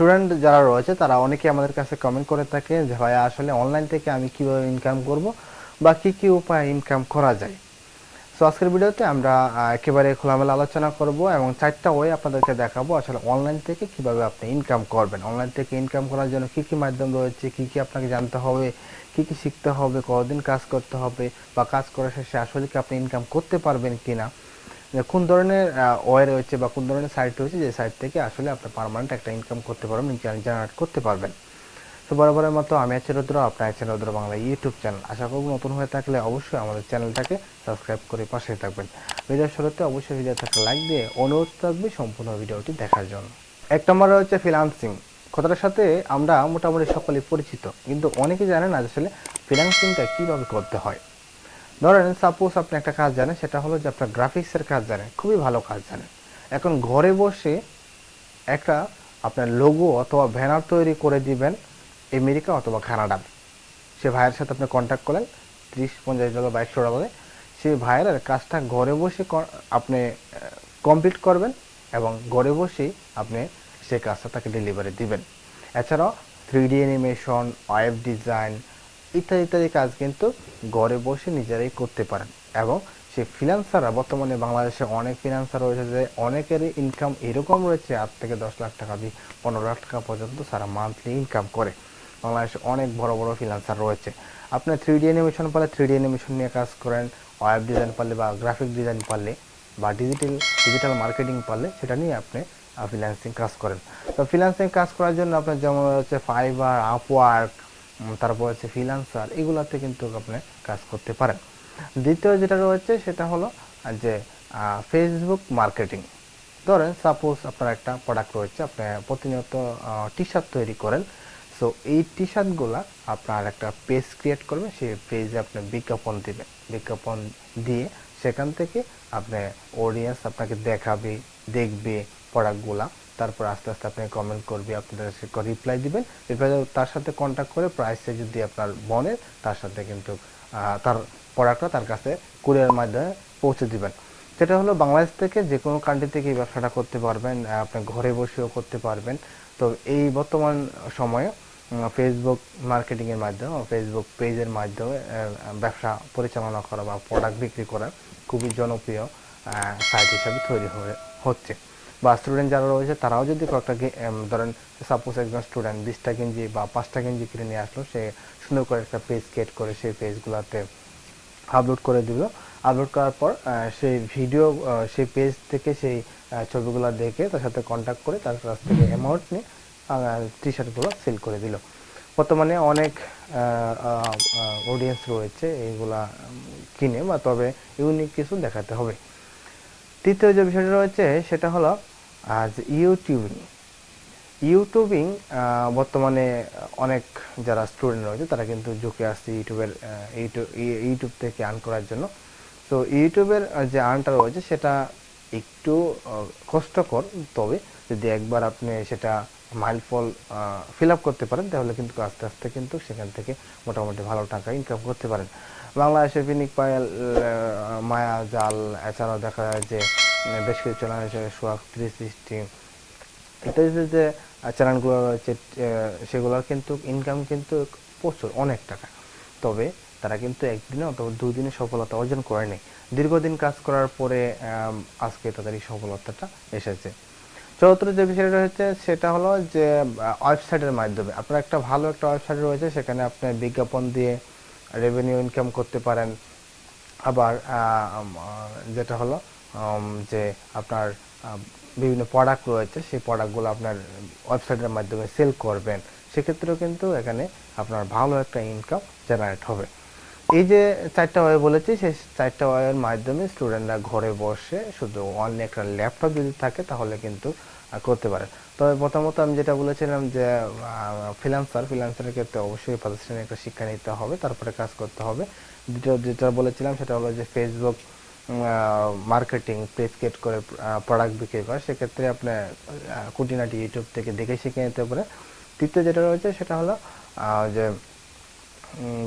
Student যারা রয়েছে তারা অনেকেই আমাদের কাছে কমেন্ট করে থাকে যে ভাইয়া আসলে অনলাইন থেকে আমি কিভাবে ইনকাম করব বা কি উপায়ে ইনকাম করা যায়। সো আজকের ভিডিওতে আমরা একেবারে খোলামেলা আলোচনা করব এবং 4টা ওয়ে আপনাদেরকে দেখাবো আসলে অনলাইন থেকে কিভাবে আপনি ইনকাম করবেন। অনলাইন থেকে ইনকাম করার জন্য কি মাধ্যম রয়েছে, কি আপনাকে জানতে হবে, কি শিখতে হবে, কতদিন কাজ করতে হবে বা কাজ করার শেষে আসলে কি আপনি ইনকাম করতে পারবেন কিনা, কোন ধরনের ওয়ে রয়েছে বা কোন ধরনের সাইট রয়েছে যে সাইট থেকে আসলে আপনি পার্মানেন্ট একটা ইনকাম করতে পারবেন, ইনকাম জেনারেট করতে পারবেন। তো বরাবরের মতো আমি আছি রুদ্র, আপনার আছেন রুদ্র বাংলা ইউটিউব চ্যানেল। আশা করব নতুন হয়ে থাকলে অবশ্যই আমাদের চ্যানেলটাকে সাবস্ক্রাইব করে পাশে থাকবেন। ভিডিওর শুরুতে অবশ্যই ভিডিও থাকলে লাইক দিয়ে অনুরোধ থাকবে সম্পূর্ণ ভিডিওটি দেখার জন্য। 1 নম্বরে হচ্ছে ফ্রিল্যান্সিং। কথাটার সাথে আমরা মোটামুটি সকলেই পরিচিত, কিন্তু অনেকেই জানেন না আসলে ফ্রিল্যান্সিংটা কীভাবে করতে হয়। ধরেন সাপোজ আপনি একটা কাজ জানেন, সেটা হলো যে আপনার গ্রাফিক্সের কাজ জানেন, খুবই ভালো কাজ জানেন। এখন ঘরে বসে একটা আপনার লোগো অথবা ব্যানার তৈরি করে দিবেন আমেরিকা অথবা কানাডার। সে ভাইয়ের সাথে আপনি কন্ট্যাক্ট করলেন $30-50 বা $100, সেই ভাইয়ের কাজটা ঘরে বসে আপনি কমপ্লিট করবেন এবং ঘরে বসেই আপনি সেই কাজটা তাকে ডেলিভারি দিবেন। এছাড়াও 3D অ্যানিমেশন, ওয়েব ডিজাইন ইত্যাদি কাজ কিন্তু ঘরে বসে নিজেরাই করতে পারেন। এবং সেই ফ্রিল্যান্সাররা বর্তমানে বাংলাদেশে অনেক ফ্রিল্যান্সার রয়েছে যে অনেকেরই ইনকাম এরকম রয়েছে 8 থেকে 10 লাখ টাকা দিয়ে 15 লাখ টাকা পর্যন্ত সারা মান্থলি ইনকাম করে। বাংলাদেশে অনেক বড় ফ্রিল্যান্সার রয়েছে। আপনি 3D অ্যানিমেশন পারলে 3D অ্যানিমেশন নিয়ে কাজ করেন, ওয়েব ডিজাইন পারলে বা গ্রাফিক ডিজাইন পারলে বা ডিজিটাল মার্কেটিং পারলে সেটা নিয়ে আপনি ফ্রিল্যান্সিং কাজ করেন। তো ফ্রিল্যান্সিং কাজ করার জন্য আপনার যেমন হচ্ছে ফাইবার, আপওয়ার্ক, তারপর হচ্ছে ফ্রিল্যান্সার, এগুলাতে কিন্তু আপনি কাজ করতে পারেন। দ্বিতীয় যেটা রয়েছে সেটা হলো যে ফেসবুক মার্কেটিং। ধরেন সাপোজ আপনার একটা প্রোডাক্ট রয়েছে, আপনি প্রতিনিয়ত টি শার্ট তৈরি করেন। সো এই টি শার্টগুলো আপনার একটা পেজ ক্রিয়েট করবেন, সেই পেজে আপনি বিজ্ঞাপন দিবেন, বিজ্ঞাপন দিয়ে সেখান থেকে আপনি অডিয়েন্স আপনাকে দেখবে প্রোডাক্টগুলা, তারপর আস্তে আস্তে আপনি কমেন্ট করবে, আপনাদের রিপ্লাই দিবেন, তার সাথে কন্ট্যাক্ট করে প্রাইসে যদি আপনার বনেন তার সাথে কিন্তু তার প্রোডাক্টটা তার কাছে কুরিয়ার মাধ্যমে পৌঁছে দিবেন। সেটা হলো বাংলাদেশ থেকে যে কোনো কান্ট্রি থেকে এই ব্যবসাটা করতে পারবেন, আপনি ঘরে বসেও করতে পারবেন। তো এই বর্তমান সময়ে ফেসবুক মার্কেটিংয়ের মাধ্যমে, ফেসবুক পেজের মাধ্যমে ব্যবসা পরিচালনা করা বা প্রোডাক্ট বিক্রি করা খুবই জনপ্রিয় সাইট হিসাবে তৈরি হচ্ছে। বা স্টুডেন্ট যারা রয়েছে তারাও যদি কয়েকটা ধরেন সাপোজ একজন স্টুডেন্ট 20টা গেঞ্জি বা 5টা গেঞ্জি কিনে নিয়ে আসলো, সে সুন্দর করে একটা পেজ ক্রিয়েট করে সেই পেজগুলোতে আপলোড করে দিল। আপলোড করার পর সেই ভিডিও, সেই পেজ থেকে সেই ছবিগুলো দেখে তার সাথে কন্ট্যাক্ট করে তার কাছ থেকে অ্যামাউন্ট নিয়ে টি শার্টগুলো সেল করে দিল। বর্তমানে অনেক অডিয়েন্স রয়েছে এইগুলা কিনে, বা তবে ইউনিক কিছু দেখাতে হবে। তৃতীয় যে বিষয়টা রয়েছে সেটা হলো যে ইউটিউবিং বর্তমানে অনেক যারা স্টুডেন্ট রয়েছে তারা কিন্তু ঝুঁকে আসছে ইউটিউব থেকে আর্ন করার জন্য। তো ইউটিউবের যে আর্নটা রয়েছে সেটা একটু কষ্টকর, তবে যদি একবার আপনি সেটা মাইলফল ফিল আপ করতে পারেন তাহলে কিন্তু আস্তে আস্তে কিন্তু সেখান থেকে মোটামুটি ভালো টাকা ইনকাম করতে পারেন। বাংলাদেশের পিনিক পায়েল, মায়া জাল, এছাড়াও দেখা যায় যে বেশ কিছু চ্যানেল হিসেবে সোহাগ 360 ইত্যাদি যে চ্যানেলগুলো রয়েছে সেগুলোর কিন্তু ইনকাম কিন্তু প্রচুর, অনেক টাকা। তবে তারা কিন্তু একদিনে অথবা 2 দিনে সফলতা অর্জন করেনি, দীর্ঘদিন কাজ করার পরে আজকে তাদের এই সফলতাটা এসেছে। চতুর্থ যে বিষয়টা রয়েছে সেটা হলো যে ওয়েবসাইটের মাধ্যমে আপনার একটা ভালো একটা ওয়েবসাইট রয়েছে, সেখানে আপনি বিজ্ঞাপন দিয়ে রেভিনিউ ইনকাম করতে পারেন। আবার যেটা হলো যে আপনার বিভিন্ন প্রোডাক্ট রয়েছে, সেই প্রোডাক্টগুলো আপনার ওয়েবসাইটের মাধ্যমে সেল করবেন, সেক্ষেত্রেও কিন্তু এখানে আপনার ভালো একটা ইনকাম জেনারেট হবে। এই যে 4টা ওয়ে বলেছি, সেই 4টা ওয়ের মাধ্যমে স্টুডেন্টরা ঘরে বসে শুধু অনলি একটা ল্যাপটপ যদি থাকে তাহলে কিন্তু করতে পারে। তবে প্রথমত আমি যেটা বলেছিলাম যে ফ্রিল্যান্সারের ক্ষেত্রে অবশ্যই প্রাতিষ্ঠানিক একটা শিক্ষা নিতে হবে, তারপরে কাজ করতে হবে। দ্বিতীয় যেটা বলেছিলাম সেটা হলো যে ফেসবুক মার্কেটিং পেজ ক্রিয়েট করে প্রোডাক্ট বিক্রি করা, সেক্ষেত্রে আপনি খুঁটিনাটি ইউটিউব থেকে দেখে শিখে নিতে পারে। তৃতীয় যেটা রয়েছে সেটা হলো যে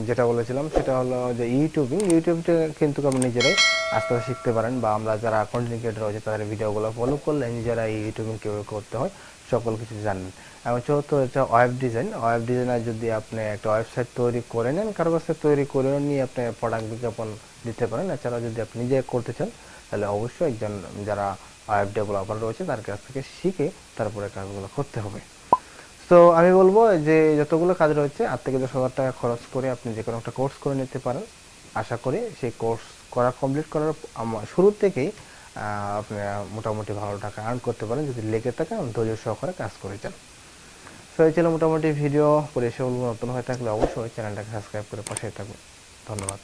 যেটা বলেছিলাম সেটা হলো যে ইউটিউবটা কিন্তু আপনি নিজেরাই আস্তে আস্তে শিখতে পারেন, বা আমরা যারা কন্টেন্ট ক্রিয়েটর রয়েছে তাদের ভিডিওগুলো ফলো করলে নিজেরাই ইউটিউবিং কীভাবে করতে হয় সকল কিছু জানেন। এবং চতুর্থ হচ্ছে ওয়েব ডিজাইন। ওয়েব ডিজাইনার যদি আপনি একটা ওয়েবসাইট তৈরি করে নেন, কারো কাছে তৈরি করে নিয়ে আপনি প্রোডাক্ট বিজ্ঞাপন দিতে পারেন। এছাড়া যদি আপনি নিজে করতে চান তাহলে অবশ্যই একজন যারা ওয়েব ডেভেলপার রয়েছে তার কাছ থেকে শিখে তারপরে কাজগুলো করতে হবে। তো আমি বলবো যে যতগুলো কাজ রয়েছে 8 থেকে 10,000 টাকা খরচ করে আপনি যে কোনো একটা কোর্স করে নিতে পারেন। আশা করি সেই কোর্স কমপ্লিট করার শুরু থেকেই আপনি মোটামুটি ভালো টাকা আর্ন করতে পারেন যদি লেগে থাকে এবং ধৈর্য সহকারে কাজ করে যান। সো এই ছিল মোটামুটি ভিডিও। পরিষেবা নতুন হয়ে থাকলে অবশ্যই চ্যানেলটাকে সাবস্ক্রাইব করে পাশে থাকবেন। ধন্যবাদ।